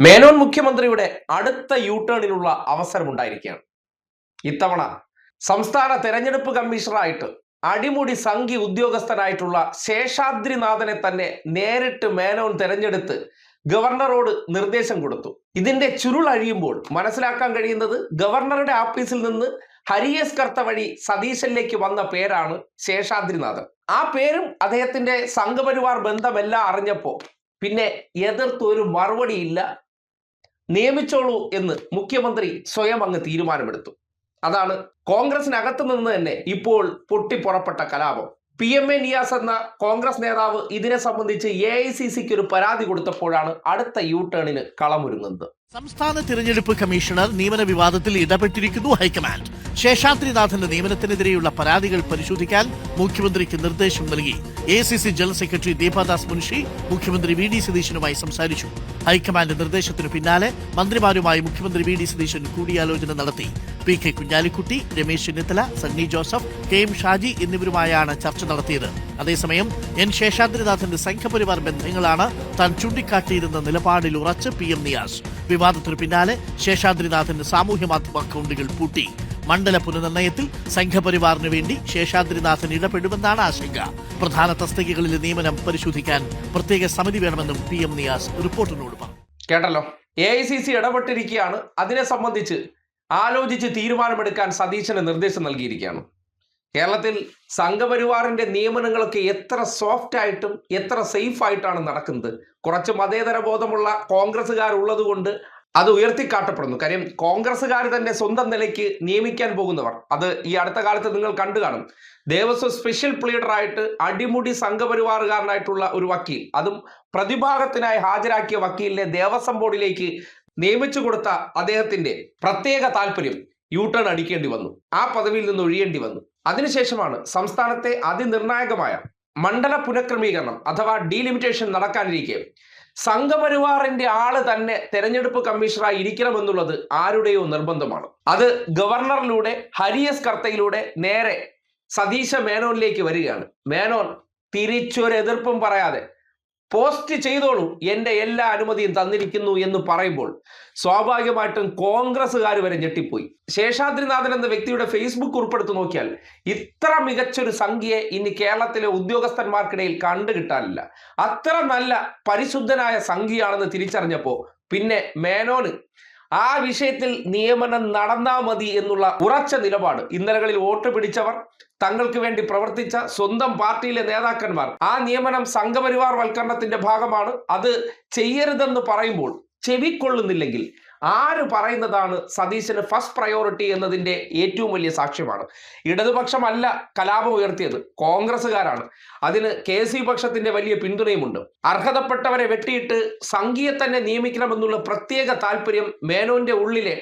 മേനോൻ മുഖ്യമന്ത്രിയുടെ അടുത്ത യു ടേണിനുള്ള അവസരമുണ്ടായിരിക്കുകയാണ്. ഇത്തവണ സംസ്ഥാന തെരഞ്ഞെടുപ്പ് കമ്മീഷണറായിട്ട് അടിമുടി സംഘി ഉദ്യോഗസ്ഥനായിട്ടുള്ള ശേഷാദ്രിനാഥനെ തന്നെ നേരിട്ട് മേനോൻ തെരഞ്ഞെടുത്ത് ഗവർണറോട് നിർദ്ദേശം കൊടുത്തു. ഇതിന്റെ ചുരുൾ അഴിയുമ്പോൾ മനസ്സിലാക്കാൻ കഴിയുന്നത് ഗവർണറുടെ ആഫീസിൽ നിന്ന് ഹരിയസ് കർത്ത വഴി സതീശനിലേക്ക് വന്ന പേരാണ് ശേഷാദ്രിനാഥൻ. ആ പേരും അദ്ദേഹത്തിന്റെ സംഘപരിവാർ ബന്ധമെല്ലാം അറിഞ്ഞപ്പോ പിന്നെ എതിർത്തൊരു മറുപടിയില്ല, നിയമിച്ചോളൂ എന്ന് മുഖ്യമന്ത്രി സ്വയം അങ്ങ് തീരുമാനമെടുത്തു. അതാണ് കോൺഗ്രസിനകത്ത് നിന്ന് തന്നെ ഇപ്പോൾ പൊട്ടിപ്പുറപ്പെട്ട കലാപം. PMA നിയാസ് എന്ന കോൺഗ്രസ് നേതാവ് ഇതിനെ സംബന്ധിച്ച് AICCക്ക് ഒരു പരാതി കൊടുത്തപ്പോഴാണ് അടുത്ത യു ടേണിന് കളമൊരുങ്ങുന്നത്. സംസ്ഥാന തിരഞ്ഞെടുപ്പ് കമ്മീഷണർ നിയമന വിവാദത്തിൽ ഇടപെട്ടിരിക്കുന്നു ഹൈക്കമാൻഡ്. ശേഷാദ്രിനാഥന്റെ നിയമനത്തിനെതിരെയുള്ള പരാതികൾ പരിശോധിക്കാൻ മുഖ്യമന്ത്രിക്ക് നിർദ്ദേശം നൽകി. AICC general secretary Deepa Das Munshi മുഖ്യമന്ത്രി VD സതീശനുമായി സംസാരിച്ചു. ഹൈക്കമാൻഡ് നിർദ്ദേശത്തിനു പിന്നാലെ മന്ത്രിമാരുമായി മുഖ്യമന്ത്രി VD സതീശൻ കൂടിയാലോചന നടത്തി. PK കുഞ്ഞാലിക്കുട്ടി, രമേശ് ചെന്നിത്തല, സണ്ണി ജോസഫ്, KM ഷാജി എന്നിവരുമായാണ് ചർച്ച നടത്തിയത്. അതേസമയം ശേഷാദ്രിനാഥന്റെ സംഘപരിവാർ ബന്ധങ്ങളാണ് താൻ ചൂണ്ടിക്കാട്ടിയിരുന്ന നിലപാടിൽ ഉറച്ച് PM നിയാസ്. വിവാദത്തിനു പിന്നാലെ ശേഷാദ്രിനാഥന്റെ സാമൂഹ്യ മാധ്യമ അക്കൗണ്ടുകൾ പൂട്ടി. മണ്ഡല പുനർനിർണയത്തിൽ സംഘപരിവാറിന് വേണ്ടി ശേഷാദ്രിനാഥൻ ഇടപെടുമെന്നാണ് ആശങ്ക. പ്രധാന തസ്തികകളിലെ നിയമനം പരിശോധിക്കാൻ പ്രത്യേക സമിതി വേണമെന്നും PM നിയാസ് റിപ്പോർട്ടിനോട് പറഞ്ഞു. കേട്ടല്ലോ, AICC ഇടപെട്ടിരിക്കുകയാണ്. അതിനെ സംബന്ധിച്ച് ആലോചിച്ച് തീരുമാനമെടുക്കാൻ സതീശന് നിർദ്ദേശം നൽകിയിരിക്കുകയാണ്. കേരളത്തിൽ സംഘപരിവാറിന്റെ നിയമനങ്ങളൊക്കെ എത്ര സോഫ്റ്റ് ആയിട്ടും എത്ര സേഫ് ആയിട്ടാണ് നടക്കുന്നത്. കുറച്ച് മതേതര ബോധമുള്ള കോൺഗ്രസ്സുകാരുള്ളത് കൊണ്ട് അത് ഉയർത്തിക്കാട്ടപ്പെടുന്നു. കാര്യം കോൺഗ്രസ്സുകാർ തന്നെ സ്വന്തം നിലയ്ക്ക് നിയമിക്കാൻ പോകുന്നവർ, അത് ഈ അടുത്ത കാലത്ത് നിങ്ങൾ കണ്ടു കാണും. ദേവസ്വം സ്പെഷ്യൽ പ്ലീഡറായിട്ട് അടിമുടി സംഘപരിവാറുകാരനായിട്ടുള്ള ഒരു വക്കീൽ, അതും പ്രതിഭാഗത്തിനായി ഹാജരാക്കിയ വക്കീലിനെ ദേവസ്വം ബോർഡിലേക്ക് നിയമിച്ചു കൊടുത്ത അദ്ദേഹത്തിന്റെ പ്രത്യേക താല്പര്യം യു ടേൺ അടിക്കേണ്ടി വന്നു. ആ പദവിയിൽ നിന്ന് ഒഴിയേണ്ടി വന്നു. അതിനുശേഷമാണ് സംസ്ഥാനത്തെ അതിനിർണായകമായ മണ്ഡല പുനഃക്രമീകരണം അഥവാ ഡീലിമിറ്റേഷൻ നടക്കാനിരിക്കെ സംഘപരിവാറിന്റെ ആള് തന്നെ തെരഞ്ഞെടുപ്പ് കമ്മീഷണറായി ഇരിക്കണമെന്നുള്ളത് ആരുടെയോ നിർബന്ധമാണ്. അത് ഗവർണറിലൂടെ ഹരിയസ് കർത്തയിലൂടെ നേരെ സതീശ മേനോനിലേക്ക് വരികയാണ്. മേനോൻ തിരിച്ചൊരു എതിർപ്പും പറയാതെ പോസ്റ്റ് ചെയ്തോളൂ, എൻ്റെ എല്ലാ അനുമതിയും തന്നിരിക്കുന്നു എന്ന് പറയുമ്പോൾ സ്വാഭാവികമായിട്ടും കോൺഗ്രസ്സുകാർ വരെ ഞെട്ടിപ്പോയി. ശേഷാദ്രിനാഥൻ എന്ന വ്യക്തിയുടെ ഫേസ്ബുക്ക് കുറിപ്പെടുത്ത് നോക്കിയാൽ ഇത്ര മികച്ചൊരു സംഖ്യയെ ഇനി കേരളത്തിലെ ഉദ്യോഗസ്ഥന്മാർക്കിടയിൽ കണ്ടുകിട്ടാനില്ല. അത്ര നല്ല പരിശുദ്ധനായ സംഖ്യയാണെന്ന് തിരിച്ചറിഞ്ഞപ്പോൾ പിന്നെ മേനോന് ആ വിഷയത്തിൽ നിയമനം നടന്നാ മതി എന്നുള്ള ഉറച്ച നിലപാട്. ഇന്നലകളിൽ വോട്ട് പിടിച്ചവർ, തങ്ങൾക്ക് വേണ്ടി പ്രവർത്തിച്ച സ്വന്തം പാർട്ടിയിലെ നേതാക്കന്മാർ ആ നിയമനം സംഘപരിവാർ വൽക്കരണത്തിന്റെ ഭാഗമാണ്, അത് ചെയ്യരുതെന്ന് പറയുമ്പോൾ ചെവിക്കൊള്ളുന്നില്ലെങ്കിൽ ആര് പറയുന്നതാണ് സതീശന് ഫസ്റ്റ് പ്രയോറിറ്റി എന്നതിന്റെ ഏറ്റവും വലിയ സാക്ഷ്യമാണ്. ഇടതുപക്ഷമല്ല കലാപം ഉയർത്തിയത്, കോൺഗ്രസ്സുകാരാണ്. അതിന് KC പക്ഷത്തിന്റെ വലിയ പിന്തുണയുമുണ്ട്. അർഹതപ്പെട്ടവരെ വെട്ടിയിട്ട് സംഘിയെ തന്നെ നിയമിക്കണമെന്നുള്ള പ്രത്യേക താല്പര്യം മേനോന്റെ ഉള്ളിലെ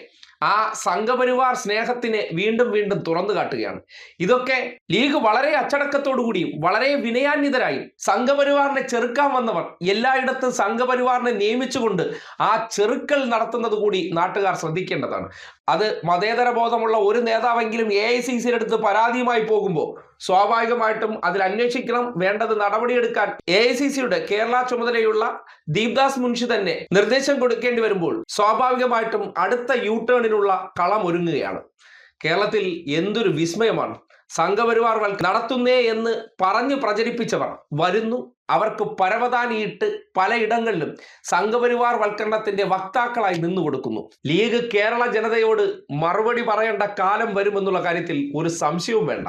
ആ സംഘപരിവാർ സ്നേഹത്തിനെ വീണ്ടും വീണ്ടും തുറന്നു കാട്ടുകയാണ്. ഇതൊക്കെ ലീഗ് വളരെ അച്ചടക്കത്തോടു കൂടിയും വളരെ വിനയാന്വിതരായും സംഘപരിവാറിനെ ചെറുക്കാൻ വന്നവർ എല്ലായിടത്തും സംഘപരിവാറിനെ നിയമിച്ചുകൊണ്ട് ആ ചെറുക്കൽ നടത്തുന്നത് കൂടി നാട്ടുകാർ ശ്രദ്ധിക്കേണ്ടതാണ്. അത് മതേതര ബോധമുള്ള ഒരു നേതാവെങ്കിലും AICCയുടെ അടുത്ത് പരാതിയുമായി പോകുമ്പോൾ സ്വാഭാവികമായിട്ടും അതിൽ അന്വേഷിക്കണം, വേണ്ടത് നടപടിയെടുക്കാൻ AICCയുടെ കേരള ചുമതലയുള്ള ദീപ്ദാസ് മുൻഷി തന്നെ നിർദ്ദേശം കൊടുക്കേണ്ടി വരുമ്പോൾ സ്വാഭാവികമായിട്ടും അടുത്ത യു ടേണിനുള്ള കളം ഒരുങ്ങുകയാണ്. കേരളത്തിൽ എന്തൊരു വിസ്മയമാണ്. സംഘപരിവാർ നടത്തുന്നേ എന്ന് പറഞ്ഞു പ്രചരിപ്പിച്ചവർ വരുന്നു, അവർക്ക് പരവതാനിയിട്ട് പലയിടങ്ങളിലും സംഘപരിവാർ വൽക്കരണത്തിന്റെ വക്താക്കളായി നിന്നു കൊടുക്കുന്നു. ലീഗ് കേരള ജനതയോട് മറുപടി പറയേണ്ട കാലം വരുമെന്നുള്ള കാര്യത്തിൽ ഒരു സംശയവും വേണ്ട.